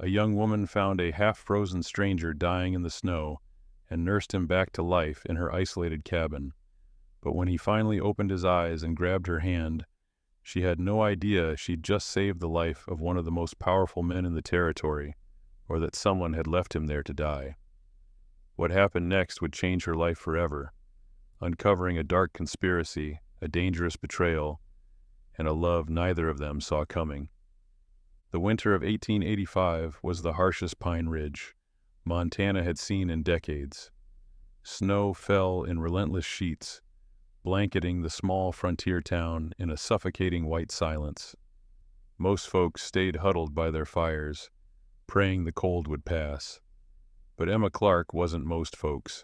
a young woman found a half-frozen stranger dying in the snow and nursed him back to life in her isolated cabin. But when he finally opened his eyes and grabbed her hand, she had no idea she'd just saved the life of one of the most powerful men in the territory, or that someone had left him there to die. What happened next would change her life forever, uncovering a dark conspiracy, a dangerous betrayal, and a love neither of them saw coming. The winter of 1885 was the harshest pine ridge Montana had seen in decades. Snow fell in relentless sheets, blanketing the small frontier town in a suffocating white silence. Most folks stayed huddled by their fires, praying the cold would pass. But Emma Clark wasn't most folks.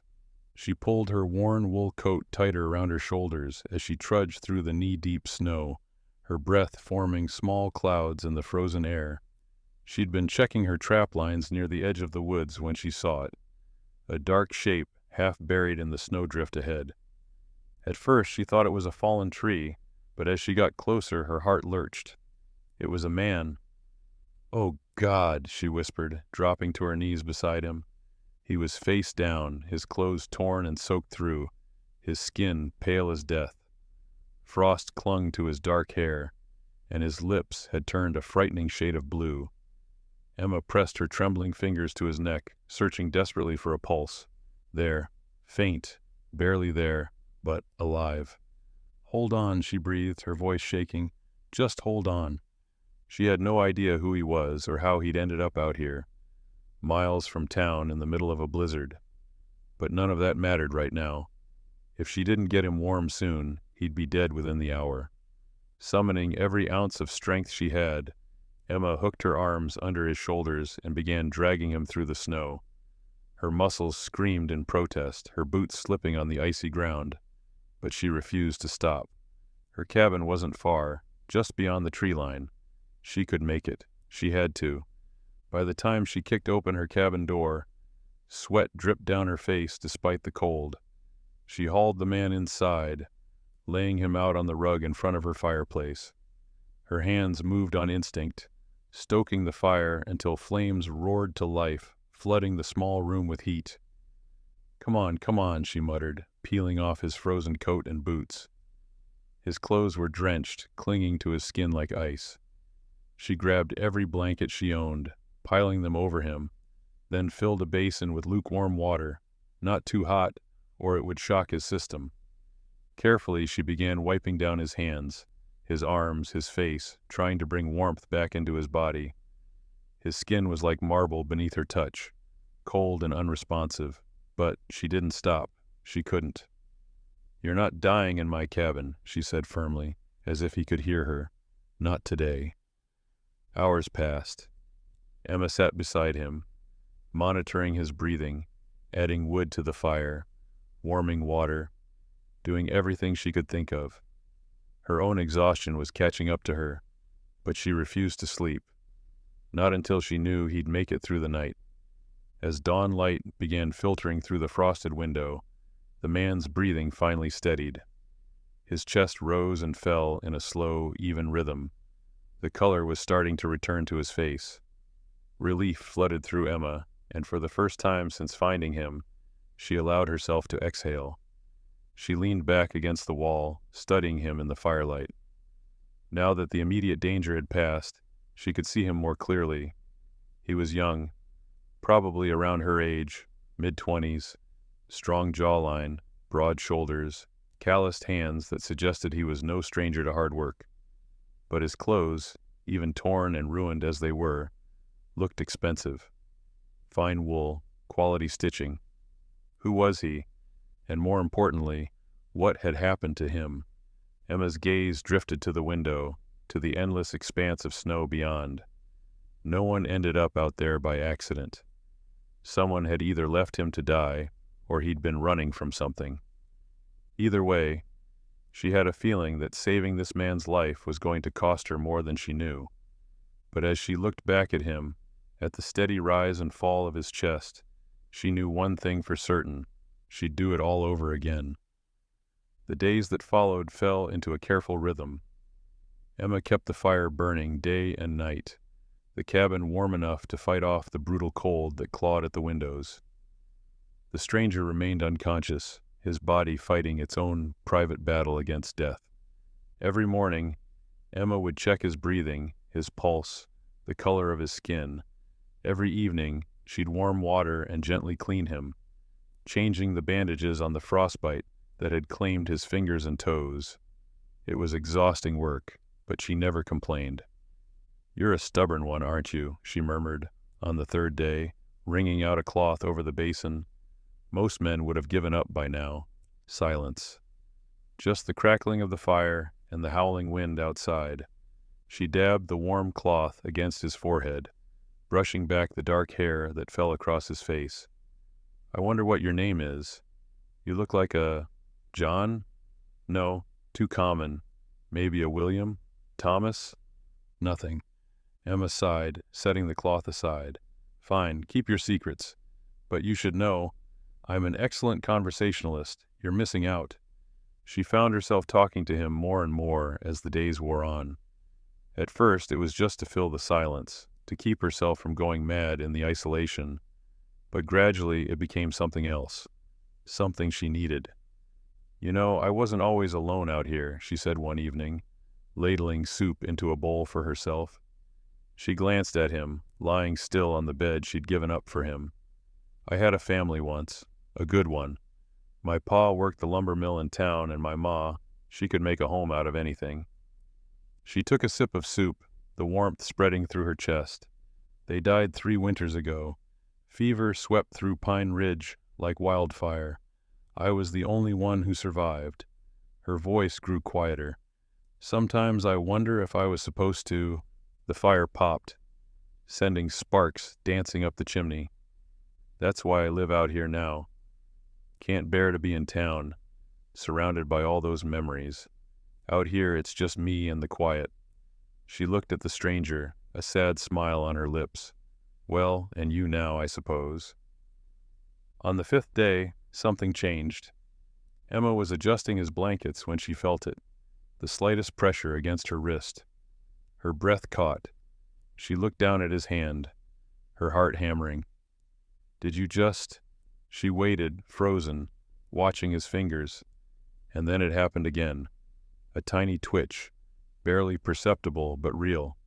She pulled her worn wool coat tighter around her shoulders as she trudged through the knee-deep snow, her breath forming small clouds in the frozen air. She'd been checking her trap lines near the edge of the woods when she saw it, a dark shape half buried in the snowdrift ahead. At first she thought it was a fallen tree, but as she got closer her heart lurched. It was a man. "Oh, God," she whispered, dropping to her knees beside him. He was face down, his clothes torn and soaked through, his skin pale as death. Frost clung to his dark hair, and his lips had turned a frightening shade of blue. Emma pressed her trembling fingers to his neck, searching desperately for a pulse. There, faint, barely there, but alive. "Hold on," she breathed, her voice shaking. "Just hold on." She had no idea who he was or how he'd ended up out here, miles from town in the middle of a blizzard. But none of that mattered right now. If she didn't get him warm soon, he'd be dead within the hour. Summoning every ounce of strength she had, Emma hooked her arms under his shoulders and began dragging him through the snow. Her muscles screamed in protest, her boots slipping on the icy ground. But she refused to stop. Her cabin wasn't far, just beyond the tree line. She could make it. She had to. By the time she kicked open her cabin door, sweat dripped down her face despite the cold. She hauled the man inside, laying him out on the rug in front of her fireplace. Her hands moved on instinct, stoking the fire until flames roared to life, flooding the small room with heat. Come on," she muttered, peeling off his frozen coat and boots. His clothes were drenched, clinging to his skin like ice. She grabbed every blanket she owned, piling them over him, then filled a basin with lukewarm water, not too hot, or it would shock his system. Carefully, she began wiping down his hands, his arms, his face, trying to bring warmth back into his body. His skin was like marble beneath her touch, cold and unresponsive, but she didn't stop. She couldn't. "You're not dying in my cabin," she said firmly, as if he could hear her. "Not today." Hours passed. Emma sat beside him, monitoring his breathing, adding wood to the fire, warming water, doing everything she could think of. Her own exhaustion was catching up to her, but she refused to sleep. Not until she knew he'd make it through the night. As dawn light began filtering through the frosted window, the man's breathing finally steadied. His chest rose and fell in a slow, even rhythm. The color was starting to return to his face. Relief flooded through Emma, and for the first time since finding him, she allowed herself to exhale. She leaned back against the wall, studying him in the firelight. Now that the immediate danger had passed, she could see him more clearly. He was young, probably around her age, mid-20s, strong jawline, broad shoulders, calloused hands that suggested he was no stranger to hard work. But his clothes, even torn and ruined as they were, looked expensive. Fine wool, quality stitching. Who was he? And more importantly, what had happened to him? Emma's gaze drifted to the window, to the endless expanse of snow beyond. No one ended up out there by accident. Someone had either left him to die, or he'd been running from something. Either way, she had a feeling that saving this man's life was going to cost her more than she knew. But as she looked back at him, at the steady rise and fall of his chest, she knew one thing for certain: she'd do it all over again. The days that followed fell into a careful rhythm. Emma kept the fire burning day and night, the cabin warm enough to fight off the brutal cold that clawed at the windows. The stranger remained unconscious, his body fighting its own private battle against death. Every morning, Emma would check his breathing, his pulse, the color of his skin. Every evening, she'd warm water and gently clean him, changing the bandages on the frostbite that had claimed his fingers and toes. It was exhausting work, but she never complained. "You're a stubborn one, aren't you?" she murmured on the third day, wringing out a cloth over the basin. Most men would have given up by now. Silence. Just the crackling of the fire and the howling wind outside. She dabbed the warm cloth against his forehead, brushing back the dark hair that fell across his face. "I wonder what your name is. You look like a John? No, too common. Maybe a William? Thomas?" "Nothing." Emma sighed, setting the cloth aside. "Fine, keep your secrets. But you should know, I'm an excellent conversationalist. You're missing out." She found herself talking to him more and more as the days wore on. At first, it was just to fill the silence, to keep herself from going mad in the isolation. But gradually, it became something else. Something she needed. "You know, I wasn't always alone out here," she said one evening, ladling soup into a bowl for herself. She glanced at him, lying still on the bed she'd given up for him. "I had a family once. A good one. My pa worked the lumber mill in town, and my ma, she could make a home out of anything." She took a sip of soup, the warmth spreading through her chest. "They died 3 winters ago. Fever swept through Pine Ridge like wildfire. I was the only one who survived." Her voice grew quieter. "Sometimes I wonder if I was supposed to—" The fire popped, sending sparks dancing up the chimney. "That's why I live out here now. Can't bear to be in town, surrounded by all those memories. Out here it's just me and the quiet." She looked at the stranger, a sad smile on her lips. "Well, and you now, I suppose." On the 5th day, something changed. Emma was adjusting his blankets when she felt it, the slightest pressure against her wrist. Her breath caught. She looked down at his hand, her heart hammering. "Did you just—" She waited, frozen, watching his fingers, and then it happened again. A tiny twitch, barely perceptible but real.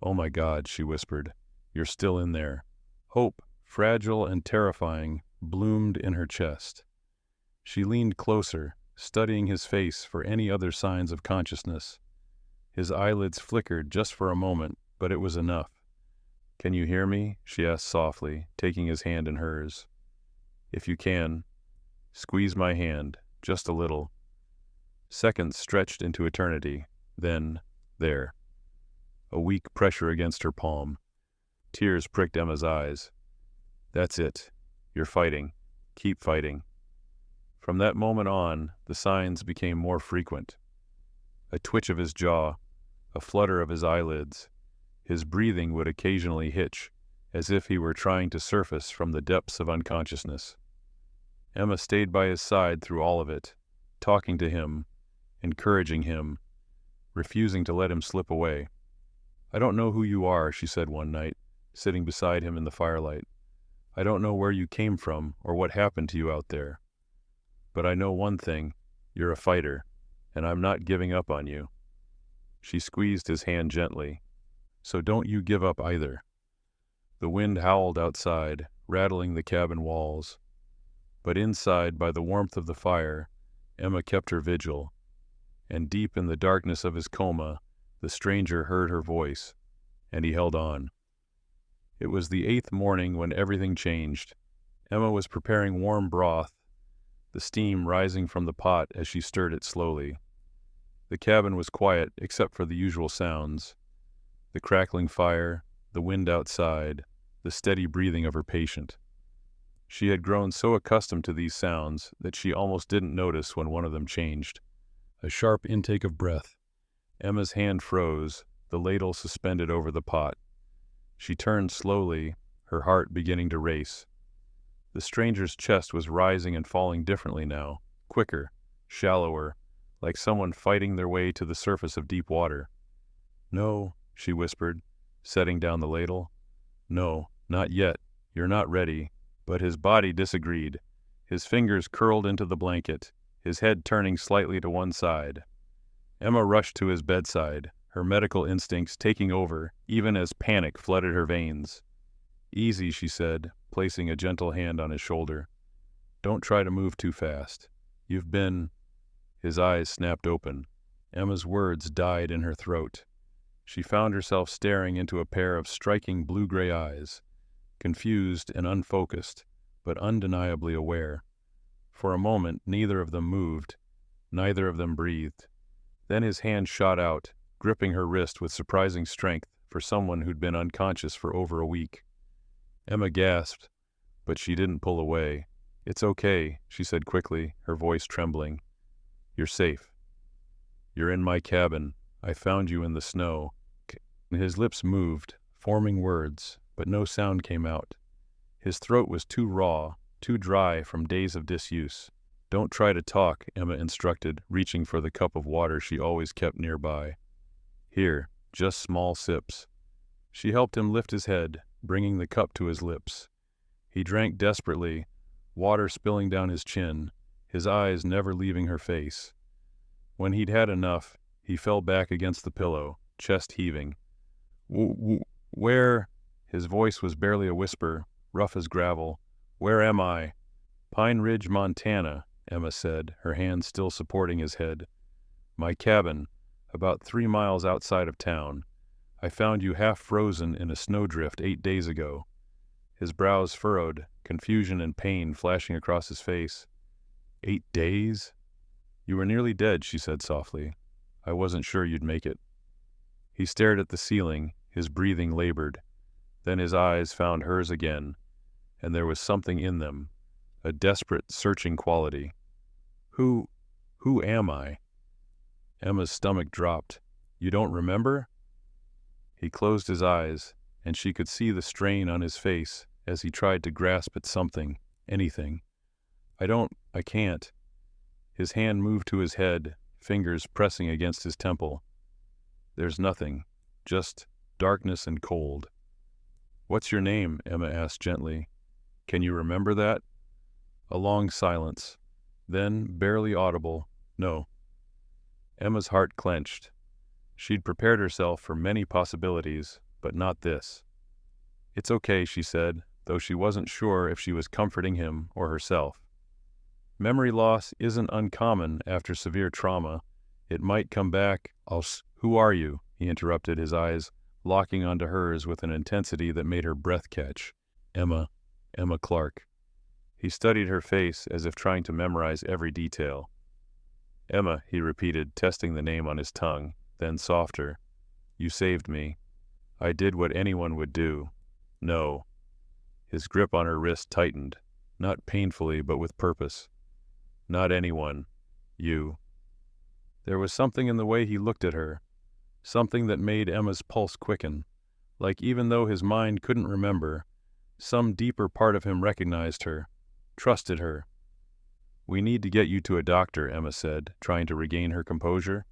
"Oh my God," she whispered, "you're still in there." Hope, fragile and terrifying, bloomed in her chest. She leaned closer, studying his face for any other signs of consciousness. His eyelids flickered just for a moment, but it was enough. "Can you hear me?" she asked softly, taking his hand in hers. "If you can, squeeze my hand, just a little." Seconds stretched into eternity. Then, there. A weak pressure against her palm. Tears pricked Emma's eyes. "That's it. You're fighting. Keep fighting." From that moment on, the signs became more frequent. A twitch of his jaw, a flutter of his eyelids. His breathing would occasionally hitch, as if he were trying to surface from the depths of unconsciousness. Emma stayed by his side through all of it, talking to him, encouraging him, refusing to let him slip away. "I don't know who you are," she said one night, sitting beside him in the firelight. "I don't know where you came from or what happened to you out there. But I know one thing, you're a fighter, and I'm not giving up on you." She squeezed his hand gently. "So don't you give up either." The wind howled outside, rattling the cabin walls. But inside, by the warmth of the fire, Emma kept her vigil. And deep in the darkness of his coma, the stranger heard her voice, and he held on. It was the 8th morning when everything changed. Emma was preparing warm broth, the steam rising from the pot as she stirred it slowly. The cabin was quiet except for the usual sounds: the crackling fire, the wind outside, the steady breathing of her patient. She had grown so accustomed to these sounds that she almost didn't notice when one of them changed. A sharp intake of breath. Emma's hand froze, the ladle suspended over the pot. She turned slowly, her heart beginning to race. The stranger's chest was rising and falling differently now, quicker, shallower, like someone fighting their way to the surface of deep water. "No," she whispered, setting down the ladle. No, not yet. You're not ready. But his body disagreed. His fingers curled into the blanket, his head turning slightly to one side. Emma rushed to his bedside, her medical instincts taking over, even as panic flooded her veins. Easy, she said, placing a gentle hand on his shoulder. Don't try to move too fast. You've been... His eyes snapped open. Emma's words died in her throat. She found herself staring into a pair of striking blue-gray eyes, confused and unfocused, but undeniably aware. For a moment, neither of them moved. Neither of them breathed. Then his hand shot out, gripping her wrist with surprising strength for someone who'd been unconscious for over a week. Emma gasped, but she didn't pull away. It's okay, she said quickly, her voice trembling. You're safe. You're in my cabin. I found you in the snow. His lips moved, forming words, but no sound came out. His throat was too raw, too dry from days of disuse. Don't try to talk, Emma instructed, reaching for the cup of water she always kept nearby. Here, just small sips. She helped him lift his head, bringing the cup to his lips. He drank desperately, water spilling down his chin, his eyes never leaving her face. When he'd had enough, he fell back against the pillow, chest heaving. Where? His voice was barely a whisper, rough as gravel. Where am I? Pine Ridge, Montana, Emma said, her hand still supporting his head. My cabin, about 3 miles outside of town. I found you half frozen in a snowdrift 8 days ago. His brows furrowed, confusion and pain flashing across his face. 8 days? You were nearly dead, she said softly. I wasn't sure you'd make it. He stared at the ceiling, his breathing labored. Then his eyes found hers again, and there was something in them, a desperate, searching quality. Who am I? Emma's stomach dropped. You don't remember? He closed his eyes, and she could see the strain on his face as he tried to grasp at something, anything. I can't. His hand moved to his head, fingers pressing against his temple. There's nothing, just darkness and cold. What's your name? Emma asked gently. Can you remember that? A long silence. Then, barely audible, no. Emma's heart clenched. She'd prepared herself for many possibilities, but not this. It's okay, she said, though she wasn't sure if she was comforting him or herself. Memory loss isn't uncommon after severe trauma. It might come back. Who are you? He interrupted, his eyes locking onto hers with an intensity that made her breath catch. Emma Clark. He studied her face as if trying to memorize every detail. Emma, he repeated, testing the name on his tongue, then softer. You saved me. I did what anyone would do. No. His grip on her wrist tightened, not painfully but with purpose. Not anyone. You. There was something in the way he looked at her, something that made Emma's pulse quicken, like even though his mind couldn't remember, some deeper part of him recognized her, trusted her. We need to get you to a doctor, Emma said, trying to regain her composure.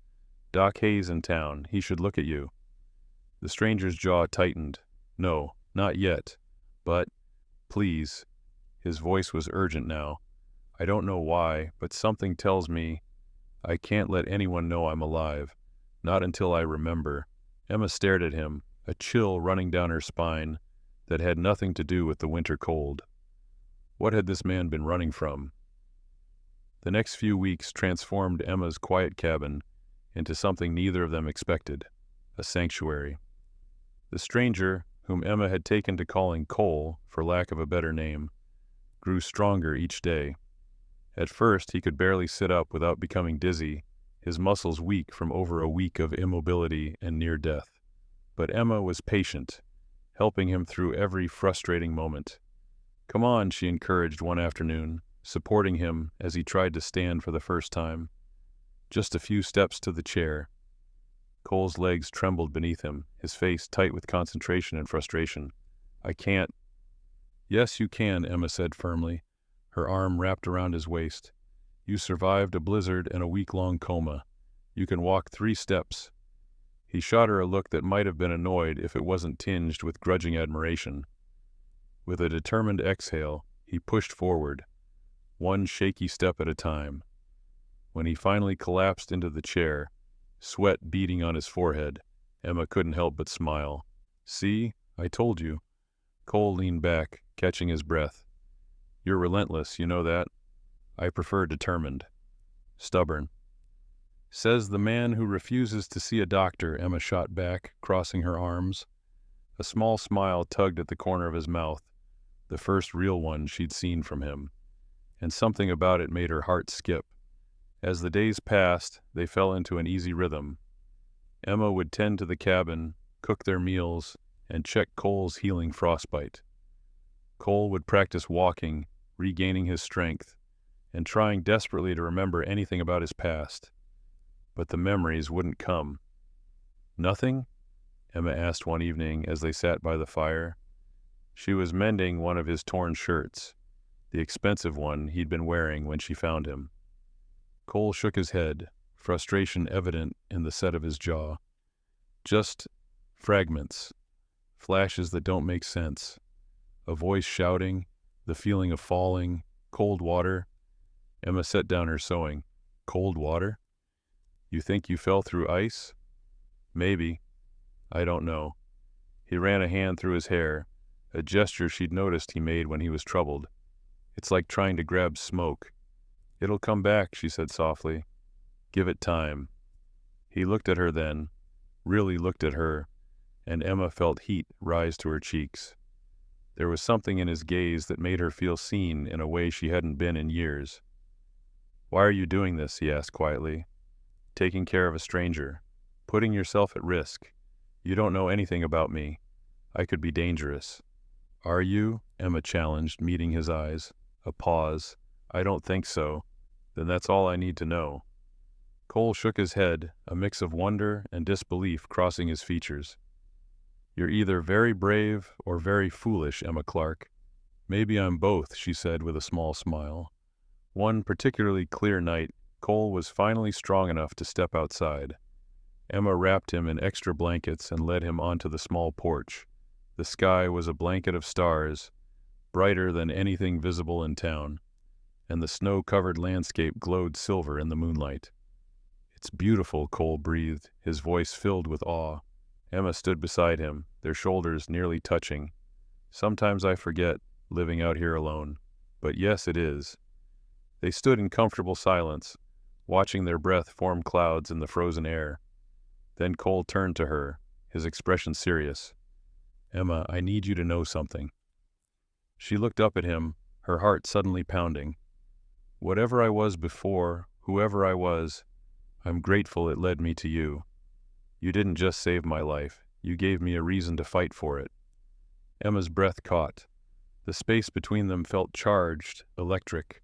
Doc Hayes in town. He should look at you. The stranger's jaw tightened. No, not yet. But, please. His voice was urgent now. I don't know why, but something tells me I can't let anyone know I'm alive. Not until I remember. Emma stared at him, a chill running down her spine that had nothing to do with the winter cold. What had this man been running from? The next few weeks transformed Emma's quiet cabin into something neither of them expected, a sanctuary. The stranger, whom Emma had taken to calling Cole, for lack of a better name, grew stronger each day. At first, he could barely sit up without becoming dizzy, his muscles weak from over a week of immobility and near death. But Emma was patient, helping him through every frustrating moment. Come on, she encouraged one afternoon, supporting him as he tried to stand for the first time. Just a few steps to the chair. Cole's legs trembled beneath him, his face tight with concentration and frustration. I can't. Yes, you can, Emma said firmly, her arm wrapped around his waist. You survived a blizzard and a week-long coma. You can walk 3 steps. He shot her a look that might have been annoyed if it wasn't tinged with grudging admiration. With a determined exhale, he pushed forward, one shaky step at a time. When he finally collapsed into the chair, sweat beading on his forehead, Emma couldn't help but smile. "See? I told you." Cole leaned back, catching his breath. "You're relentless, you know that?" "I prefer determined." "Stubborn." "Says the man who refuses to see a doctor," Emma shot back, crossing her arms. A small smile tugged at the corner of his mouth, the first real one she'd seen from him, and something about it made her heart skip. As the days passed, they fell into an easy rhythm. Emma would tend to the cabin, cook their meals, and check Cole's healing frostbite. Cole would practice walking, regaining his strength, and trying desperately to remember anything about his past. But the memories wouldn't come. "Nothing?" Emma asked one evening as they sat by the fire. She was mending one of his torn shirts, the expensive one he'd been wearing when she found him. Cole shook his head, frustration evident in the set of his jaw. "Just fragments, flashes that don't make sense. A voice shouting, the feeling of falling, cold water." Emma set down her sewing. "Cold water? You think you fell through ice?" "Maybe. I don't know." He ran a hand through his hair, a gesture she'd noticed he made when he was troubled. "It's like trying to grab smoke." "It'll come back," she said softly. "Give it time." He looked at her then, really looked at her, and Emma felt heat rise to her cheeks. There was something in his gaze that made her feel seen in a way she hadn't been in years. "Why are you doing this?" he asked quietly. "Taking care of a stranger, putting yourself at risk. You don't know anything about me. I could be dangerous." "Are you?" Emma challenged, meeting his eyes. A pause. "I don't think so." "Then that's all I need to know." Cole shook his head, a mix of wonder and disbelief crossing his features. "You're either very brave or very foolish, Emma Clark." "Maybe I'm both," she said with a small smile. One particularly clear night, Cole was finally strong enough to step outside. Emma wrapped him in extra blankets and led him onto the small porch. The sky was a blanket of stars, brighter than anything visible in town, and the snow-covered landscape glowed silver in the moonlight. "It's beautiful," Cole breathed, his voice filled with awe. Emma stood beside him, their shoulders nearly touching. "Sometimes I forget, living out here alone. But yes, it is." They stood in comfortable silence, watching their breath form clouds in the frozen air. Then Cole turned to her, his expression serious. "Emma, I need you to know something." She looked up at him, her heart suddenly pounding. "Whatever I was before, whoever I was, I'm grateful it led me to you. You didn't just save my life, you gave me a reason to fight for it." Emma's breath caught. The space between them felt charged, electric.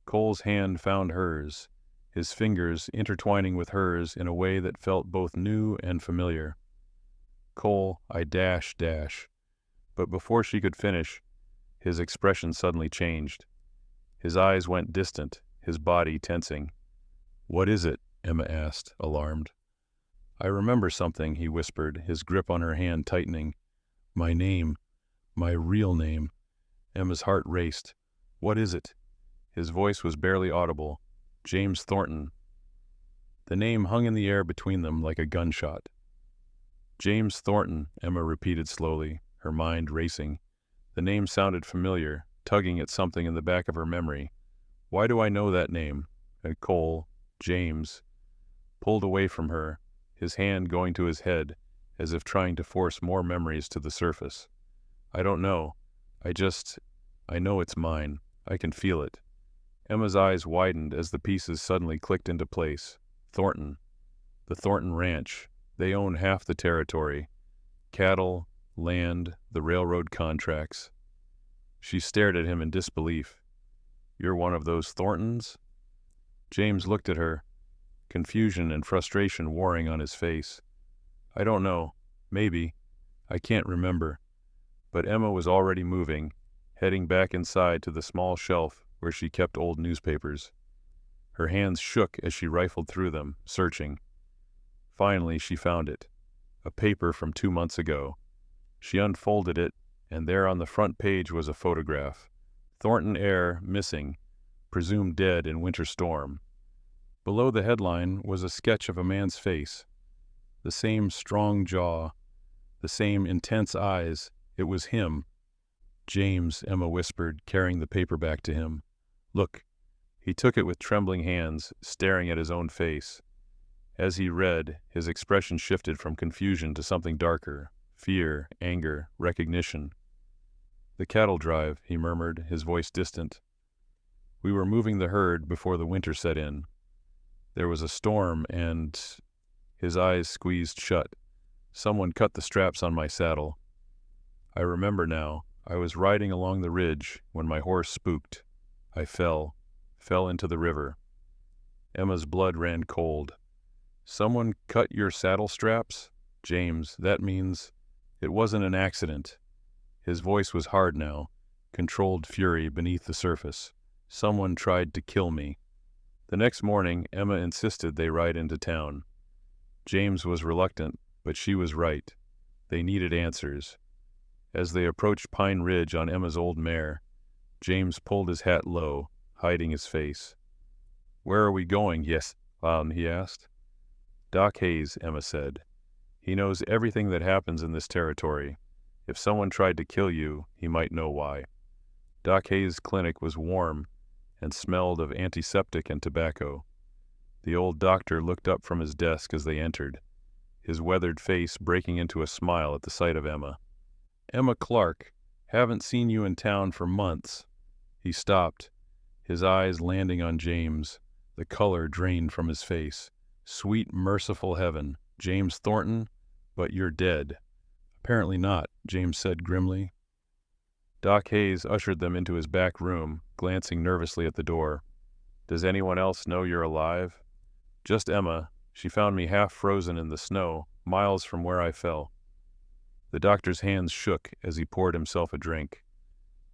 Cole's hand found hers, his fingers intertwining with hers in a way that felt both new and familiar. "Cole, I dash. But before she could finish, his expression suddenly changed. His eyes went distant, his body tensing. "What is it?" Emma asked, alarmed. "I remember something," he whispered, his grip on her hand tightening. "My name. My real name." Emma's heart raced. "What is it?" His voice was barely audible. "James Thornton." The name hung in the air between them like a gunshot. "James Thornton," Emma repeated slowly, her mind racing. The name sounded familiar, tugging at something in the back of her memory. "Why do I know that name?" And Cole, James, pulled away from her, his hand going to his head, as if trying to force more memories to the surface. "I don't know. I know it's mine. I can feel it." Emma's eyes widened as the pieces suddenly clicked into place. Thornton. The Thornton Ranch. They own half the territory. Cattle, land, the railroad contracts. She stared at him in disbelief. "You're one of those Thorntons?" James looked at her, confusion and frustration warring on his face. "I don't know. Maybe. I can't remember." But Emma was already moving, heading back inside to the small shelf where she kept old newspapers. Her hands shook as she rifled through them, searching. Finally, she found it. A paper from 2 months ago. She unfolded it, and there on the front page was a photograph. Thornton heir missing, presumed dead in winter storm. Below the headline was a sketch of a man's face. The same strong jaw, the same intense eyes. It was him. James, Emma whispered, carrying the paper back to him. Look. He took it with trembling hands, staring at his own face. As he read, his expression shifted from confusion to something darker. Fear, anger, recognition. The cattle drive, he murmured, his voice distant. We were moving the herd before the winter set in. There was a storm and... His eyes squeezed shut. Someone cut the straps on my saddle. I remember now. I was riding along the ridge when my horse spooked. I fell into the river. Emma's blood ran cold. Someone cut your saddle straps? James, that means... It wasn't an accident. His voice was hard now, controlled fury beneath the surface. Someone tried to kill me. The next morning, Emma insisted they ride into town. James was reluctant, but she was right. They needed answers. As they approached Pine Ridge on Emma's old mare, James pulled his hat low, hiding his face. Where are we going, yes, he asked. Doc Hayes, Emma said. He knows everything that happens in this territory. If someone tried to kill you, he might know why. Doc Hayes' clinic was warm and smelled of antiseptic and tobacco. The old doctor looked up from his desk as they entered, his weathered face breaking into a smile at the sight of Emma. Emma Clark, haven't seen you in town for months. He stopped, his eyes landing on James, the color drained from his face. Sweet, merciful heaven, James Thornton, but you're dead. Apparently not, James said grimly. Doc Hayes ushered them into his back room, glancing nervously at the door. Does anyone else know you're alive? Just Emma. She found me half frozen in the snow, miles from where I fell. The doctor's hands shook as he poured himself a drink.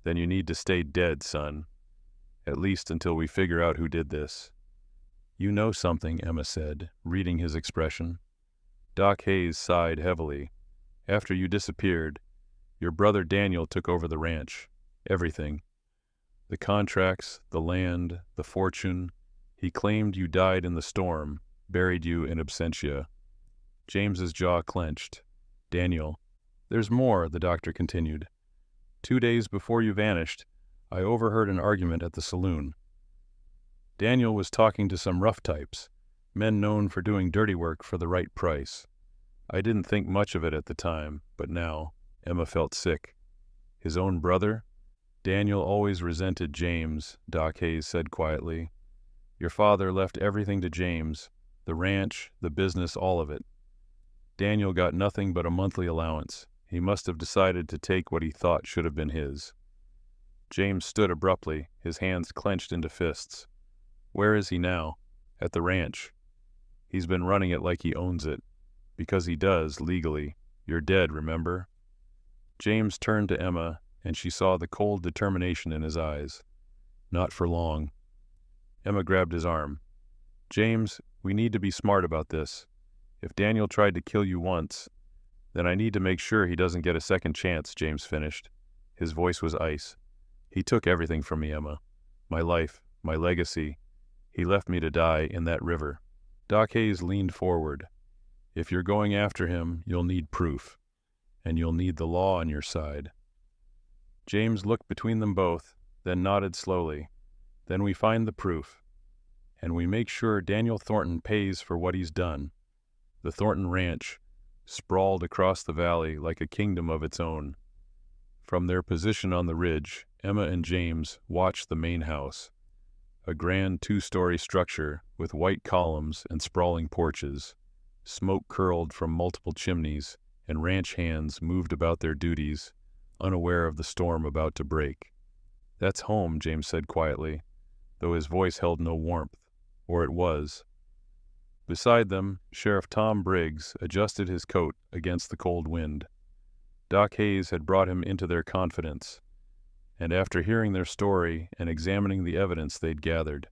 Then you need to stay dead, son. At least until we figure out who did this. You know something, Emma said, reading his expression. Doc Hayes sighed heavily. After you disappeared, your brother Daniel took over the ranch. Everything. The contracts, the land, the fortune. He claimed you died in the storm, buried you in absentia. James's jaw clenched. Daniel. There's more, the doctor continued. 2 days before you vanished, I overheard an argument at the saloon. Daniel was talking to some rough types, men known for doing dirty work for the right price. I didn't think much of it at the time, but now, Emma felt sick. His own brother? Daniel always resented James, Doc Hayes said quietly. Your father left everything to James, the ranch, the business, all of it. Daniel got nothing but a monthly allowance. He must have decided to take what he thought should have been his. James stood abruptly, his hands clenched into fists. Where is he now? At the ranch. He's been running it like he owns it. Because he does, legally. You're dead, remember? James turned to Emma, and she saw the cold determination in his eyes. Not for long. Emma grabbed his arm. James, we need to be smart about this. If Daniel tried to kill you once, then I need to make sure he doesn't get a second chance, James finished. His voice was ice. He took everything from me, Emma. My life, my legacy. He left me to die in that river. Doc Hayes leaned forward. If you're going after him, you'll need proof. And you'll need the law on your side. James looked between them both, then nodded slowly. Then we find the proof. And we make sure Daniel Thornton pays for what he's done. The Thornton Ranch, sprawled across the valley like a kingdom of its own. From their position on the ridge, Emma and James watched the main house. A grand 2-story structure with white columns and sprawling porches. Smoke curled from multiple chimneys, and ranch hands moved about their duties, unaware of the storm about to break. That's home, James said quietly, though his voice held no warmth. Or it was. Beside them, Sheriff Tom Briggs adjusted his coat against the cold wind. Doc Hayes had brought him into their confidence, and after hearing their story and examining the evidence they'd gathered,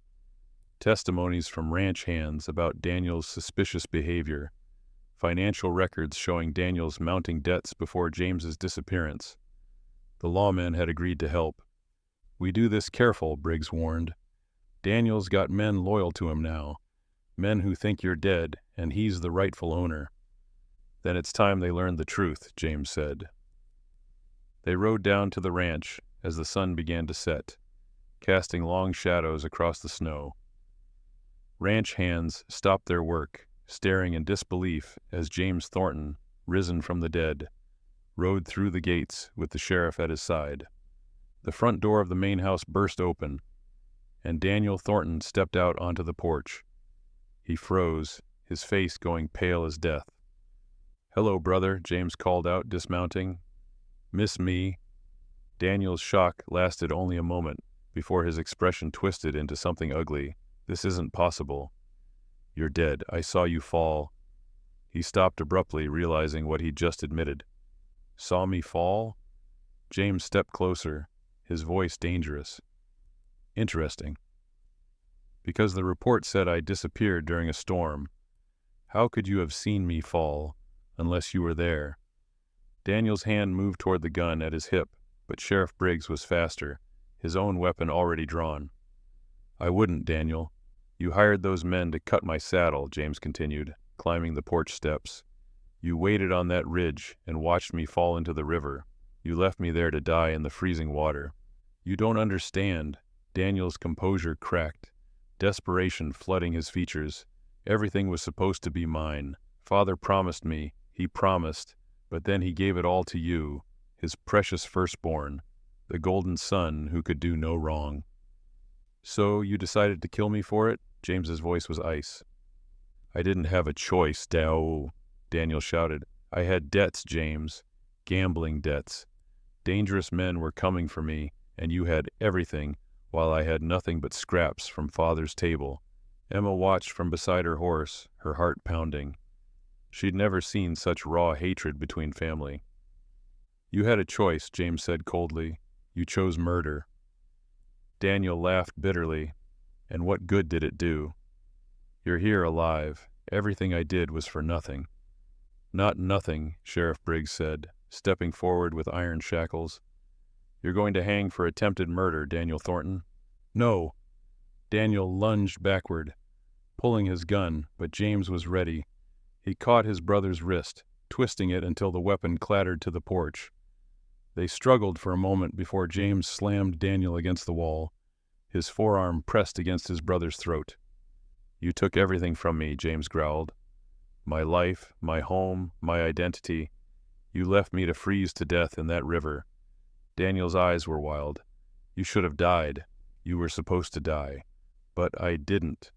testimonies from ranch hands about Daniel's suspicious behavior, financial records showing Daniel's mounting debts before James's disappearance. The lawmen had agreed to help. "We do this careful," Briggs warned. "Daniel's got men loyal to him now, men who think you're dead, and he's the rightful owner." "Then it's time they learned the truth," James said. They rode down to the ranch as the sun began to set, casting long shadows across the snow. Ranch hands stopped their work, staring in disbelief as James Thornton, risen from the dead, rode through the gates with the sheriff at his side. The front door of the main house burst open, and Daniel Thornton stepped out onto the porch. He froze, his face going pale as death. "Hello, brother," James called out, dismounting. "Miss me?" Daniel's shock lasted only a moment before his expression twisted into something ugly. "This isn't possible. You're dead. I saw you fall." He stopped abruptly, realizing what he'd just admitted. "Saw me fall?" James stepped closer, his voice dangerous. "Interesting. Because the report said I disappeared during a storm. How could you have seen me fall, unless you were there?" Daniel's hand moved toward the gun at his hip, but Sheriff Briggs was faster, his own weapon already drawn. "I wouldn't, Daniel. You hired those men to cut my saddle," James continued, climbing the porch steps. "You waited on that ridge and watched me fall into the river. You left me there to die in the freezing water. You don't understand." Daniel's composure cracked, desperation flooding his features. "Everything was supposed to be mine. Father promised me, he promised, but then he gave it all to you, his precious firstborn, the golden son who could do no wrong." "So you decided to kill me for it?" James's voice was ice. "I didn't have a choice, Daniel shouted. "I had debts, James. Gambling debts. Dangerous men were coming for me, and you had everything, while I had nothing but scraps from Father's table." Emma watched from beside her horse, her heart pounding. She'd never seen such raw hatred between family. "You had a choice," James said coldly. "You chose murder." Daniel laughed bitterly. "And what good did it do? You're here alive. Everything I did was for nothing." "Not nothing," Sheriff Briggs said, stepping forward with iron shackles. "You're going to hang for attempted murder, Daniel Thornton." "No!" Daniel lunged backward, pulling his gun, but James was ready. He caught his brother's wrist, twisting it until the weapon clattered to the porch. They struggled for a moment before James slammed Daniel against the wall, his forearm pressed against his brother's throat. "You took everything from me," James growled. "My life, my home, my identity. You left me to freeze to death in that river." Daniel's eyes were wild. "You should have died. You were supposed to die. But I didn't."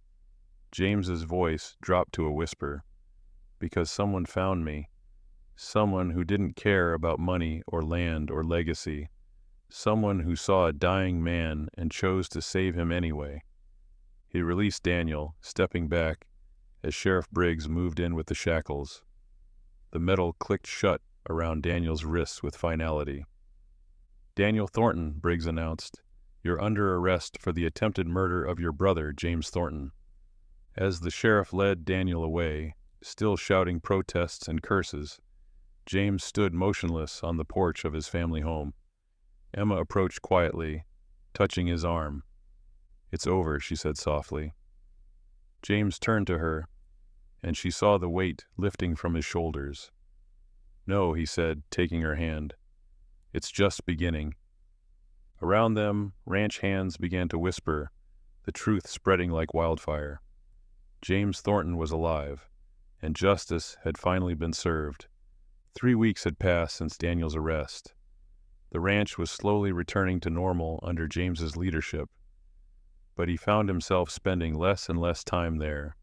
James's voice dropped to a whisper. "Because someone found me. Someone who didn't care about money or land or legacy. Someone who saw a dying man and chose to save him anyway." He released Daniel, stepping back, as Sheriff Briggs moved in with the shackles. The metal clicked shut around Daniel's wrists with finality. "Daniel Thornton," Briggs announced, "you're under arrest for the attempted murder of your brother, James Thornton." As the sheriff led Daniel away, still shouting protests and curses, James stood motionless on the porch of his family home. Emma approached quietly, touching his arm. "It's over," she said softly. James turned to her, and she saw the weight lifting from his shoulders. "No," he said, taking her hand. "It's just beginning." Around them, ranch hands began to whisper, the truth spreading like wildfire. James Thornton was alive, and justice had finally been served. 3 weeks had passed since Daniel's arrest. The ranch was slowly returning to normal under James's leadership, but he found himself spending less and less time there.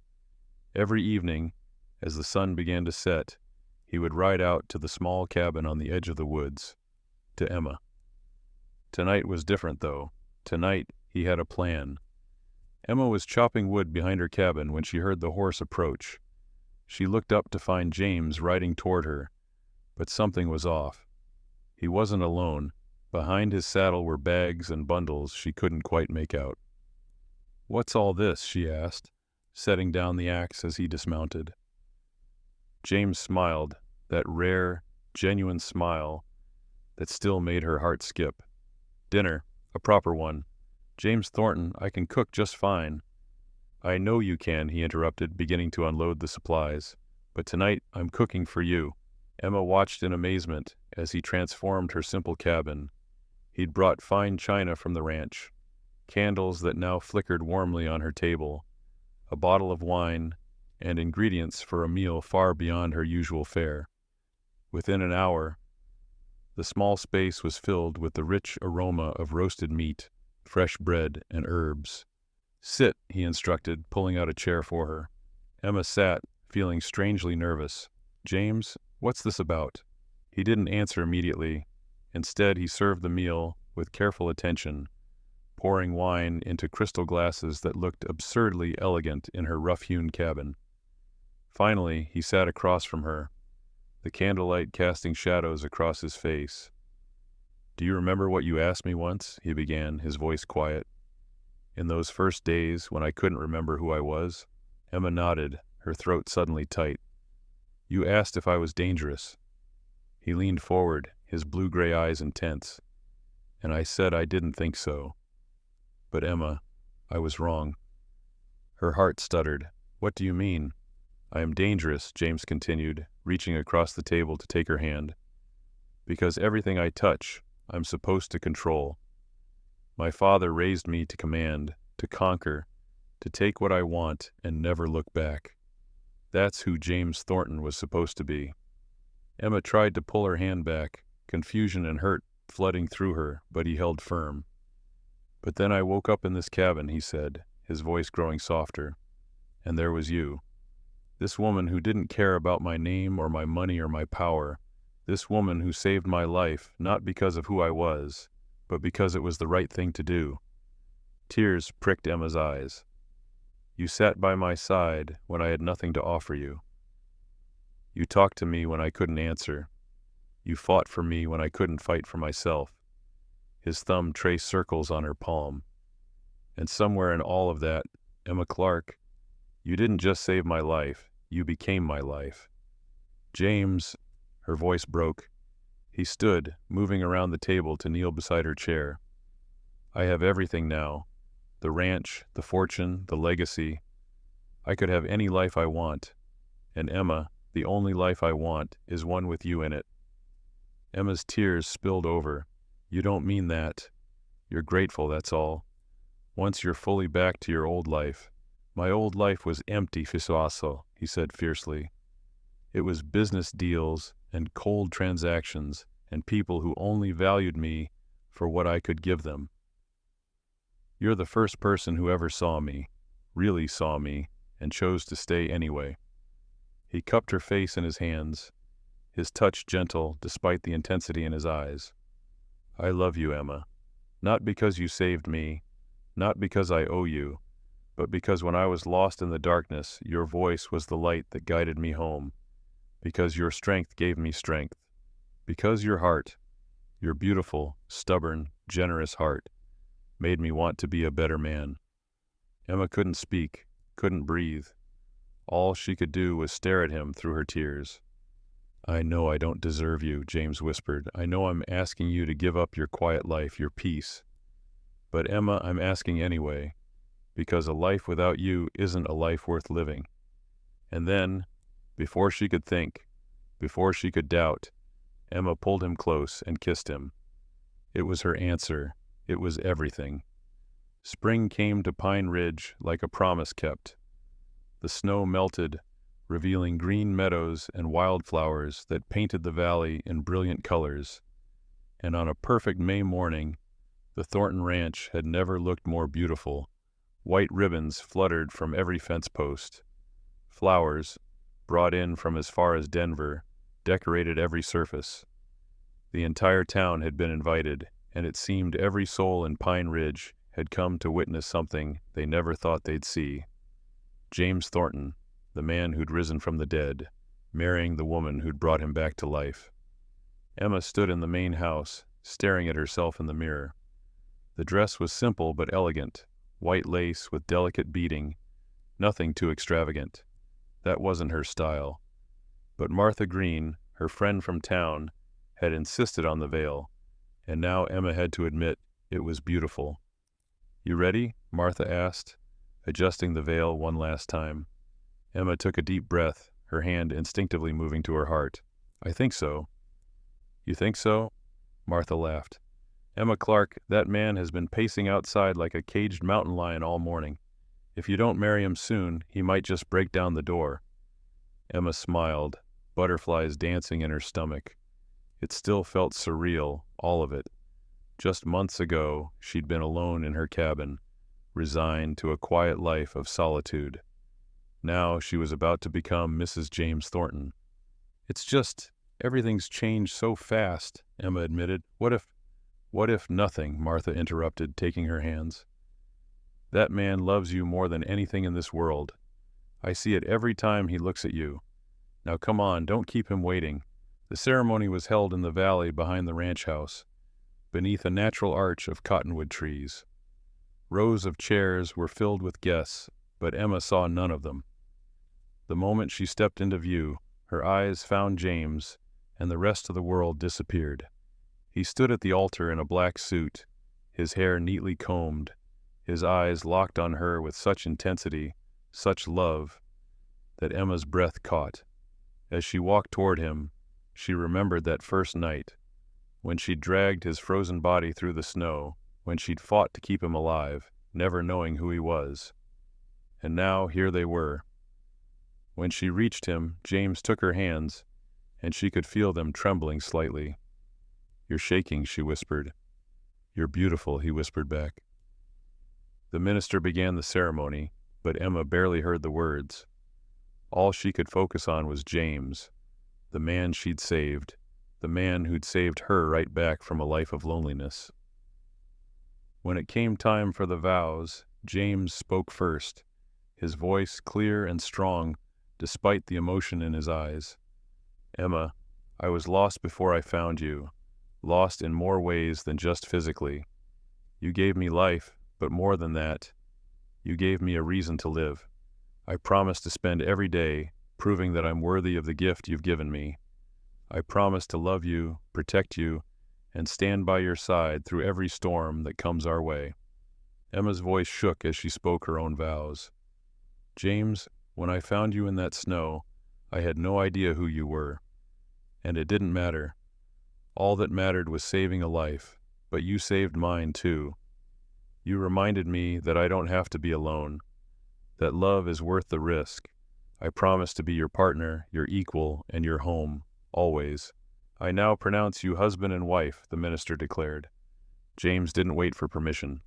Every evening, as the sun began to set, he would ride out to the small cabin on the edge of the woods, to Emma. Tonight was different, though. Tonight he had a plan. Emma was chopping wood behind her cabin when she heard the horse approach. She looked up to find James riding toward her, but something was off. He wasn't alone. Behind his saddle were bags and bundles she couldn't quite make out. "What's all this?" she asked, setting down the axe as he dismounted. James smiled, that rare, genuine smile that still made her heart skip. "Dinner, a proper one. James Thornton, I can cook just fine." "I know you can," he interrupted, beginning to unload the supplies. "But tonight I'm cooking for you." Emma watched in amazement as he transformed her simple cabin. He'd brought fine china from the ranch, candles that now flickered warmly on her table, a bottle of wine, and ingredients for a meal far beyond her usual fare. Within an hour, the small space was filled with the rich aroma of roasted meat, fresh bread, and herbs. "Sit," he instructed, pulling out a chair for her. Emma sat, feeling strangely nervous. "James, what's this about?" He didn't answer immediately. Instead, he served the meal with careful attention, pouring wine into crystal glasses that looked absurdly elegant in her rough-hewn cabin. Finally, he sat across from her, the candlelight casting shadows across his face. "Do you remember what you asked me once?" he began, his voice quiet. "In those first days when I couldn't remember who I was?" Emma nodded, her throat suddenly tight. "You asked if I was dangerous." He leaned forward, his blue-gray eyes intense. "And I said I didn't think so. But Emma, I was wrong." Her heart stuttered. "What do you mean?" "I am dangerous," James continued, reaching across the table to take her hand. "Because everything I touch, I'm supposed to control. My father raised me to command, to conquer, to take what I want and never look back. That's who James Thornton was supposed to be." Emma tried to pull her hand back, confusion and hurt flooding through her, but he held firm. "But then I woke up in this cabin," he said, his voice growing softer, "and there was you. This woman who didn't care about my name or my money or my power. This woman who saved my life, not because of who I was, but because it was the right thing to do." Tears pricked Emma's eyes. "You sat by my side when I had nothing to offer you. You talked to me when I couldn't answer. You fought for me when I couldn't fight for myself." His thumb traced circles on her palm. "And somewhere in all of that, Emma Clark, you didn't just save my life, you became my life." "James," her voice broke. He stood, moving around the table to kneel beside her chair. "I have everything now. The ranch, the fortune, the legacy. I could have any life I want. And Emma, the only life I want is one with you in it." Emma's tears spilled over. "You don't mean that. You're grateful, that's all. Once you're fully back to your old life." "My old life was empty, Fisoaso," he said fiercely. "It was business deals and cold transactions and people who only valued me for what I could give them. You're the first person who ever saw me, really saw me, and chose to stay anyway." He cupped her face in his hands, his touch gentle despite the intensity in his eyes. "I love you, Emma. Not because you saved me, not because I owe you, but because when I was lost in the darkness, your voice was the light that guided me home. Because your strength gave me strength. Because your heart, your beautiful, stubborn, generous heart, made me want to be a better man." Emma couldn't speak, couldn't breathe. All she could do was stare at him through her tears. "I know I don't deserve you," James whispered. "I know I'm asking you to give up your quiet life, your peace. But Emma, I'm asking anyway, because a life without you isn't a life worth living." And then, before she could think, before she could doubt, Emma pulled him close and kissed him. It was her answer. It was everything. Spring came to Pine Ridge like a promise kept. The snow melted, revealing green meadows and wildflowers that painted the valley in brilliant colors. And on a perfect May morning, the Thornton Ranch had never looked more beautiful. White ribbons fluttered from every fence post. Flowers, brought in from as far as Denver, decorated every surface. The entire town had been invited, and it seemed every soul in Pine Ridge had come to witness something they never thought they'd see. James Thornton, the man who'd risen from the dead, marrying the woman who'd brought him back to life. Emma stood in the main house, staring at herself in the mirror. The dress was simple but elegant, white lace with delicate beading, nothing too extravagant. That wasn't her style. But Martha Green, her friend from town, had insisted on the veil, and now Emma had to admit it was beautiful. "You ready?" Martha asked, adjusting the veil one last time. Emma took a deep breath, her hand instinctively moving to her heart. "I think so." "You think so?" Martha laughed. "Emma Clark, that man has been pacing outside like a caged mountain lion all morning. If you don't marry him soon, he might just break down the door." Emma smiled, butterflies dancing in her stomach. It still felt surreal, all of it. Just months ago, she'd been alone in her cabin, resigned to a quiet life of solitude. Now she was about to become Mrs. James Thornton. "It's just, everything's changed so fast," Emma admitted. What if nothing?" Martha interrupted, taking her hands. "That man loves you more than anything in this world. I see it every time he looks at you. Now come on, don't keep him waiting." The ceremony was held in the valley behind the ranch house, beneath a natural arch of cottonwood trees. Rows of chairs were filled with guests, but Emma saw none of them. The moment she stepped into view, her eyes found James, and the rest of the world disappeared. He stood at the altar in a black suit, his hair neatly combed, his eyes locked on her with such intensity, such love, that Emma's breath caught. As she walked toward him, she remembered that first night, when she'd dragged his frozen body through the snow, when she'd fought to keep him alive, never knowing who he was. And now here they were. When she reached him, James took her hands, and she could feel them trembling slightly. "You're shaking," she whispered. "You're beautiful," he whispered back. The minister began the ceremony, but Emma barely heard the words. All she could focus on was James, the man she'd saved, the man who'd saved her right back from a life of loneliness. When it came time for the vows, James spoke first, his voice clear and strong despite the emotion in his eyes. "Emma, I was lost before I found you, lost in more ways than just physically. You gave me life, but more than that, you gave me a reason to live. I promise to spend every day proving that I'm worthy of the gift you've given me. I promise to love you, protect you, and stand by your side through every storm that comes our way." Emma's voice shook as she spoke her own vows. "James, when I found you in that snow, I had no idea who you were. And it didn't matter. All that mattered was saving a life, but you saved mine too. You reminded me that I don't have to be alone, that love is worth the risk. I promise to be your partner, your equal, and your home, always. I now pronounce you husband and wife," the minister declared. James didn't wait for permission.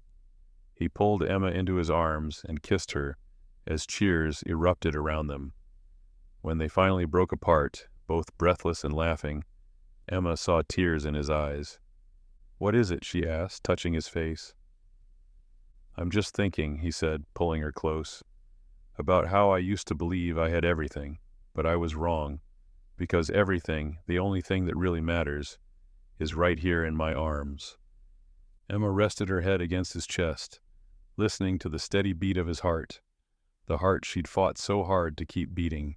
He pulled Emma into his arms and kissed her as cheers erupted around them. When they finally broke apart, both breathless and laughing, Emma saw tears in his eyes. "What is it?" she asked, touching his face. "I'm just thinking," he said, pulling her close, "about how I used to believe I had everything, but I was wrong, because everything, the only thing that really matters, is right here in my arms." Emma rested her head against his chest, listening to the steady beat of his heart, the heart she'd fought so hard to keep beating.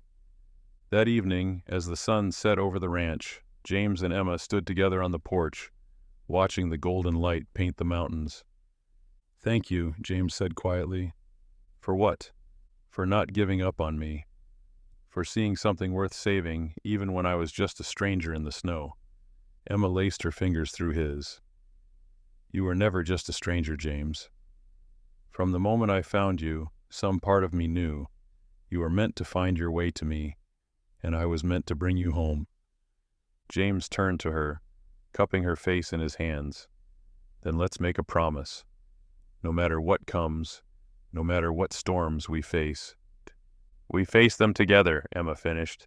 That evening, as the sun set over the ranch, James and Emma stood together on the porch, watching the golden light paint the mountains. "Thank you," James said quietly. "For what?" "For not giving up on me. For seeing something worth saving, even when I was just a stranger in the snow." Emma laced her fingers through his. "You were never just a stranger, James. From the moment I found you, some part of me knew you were meant to find your way to me, and I was meant to bring you home." James turned to her, cupping her face in his hands. "Then let's make a promise. No matter what comes, no matter what storms we face." "We face them together," Emma finished.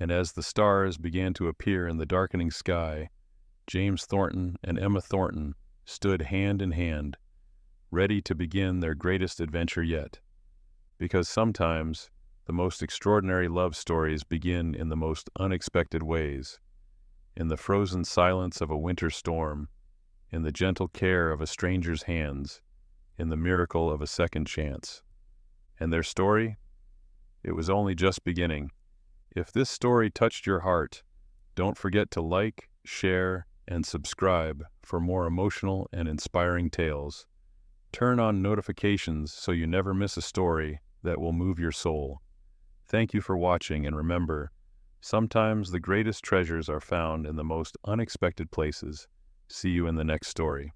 And as the stars began to appear in the darkening sky, James Thornton and Emma Thornton stood hand in hand, ready to begin their greatest adventure yet. Because sometimes the most extraordinary love stories begin in the most unexpected ways, in the frozen silence of a winter storm, in the gentle care of a stranger's hands, in the miracle of a second chance. And their story? It was only just beginning. If this story touched your heart, don't forget to like, share, and subscribe for more emotional and inspiring tales. Turn on notifications so you never miss a story that will move your soul. Thank you for watching, and remember, sometimes the greatest treasures are found in the most unexpected places. See you in the next story.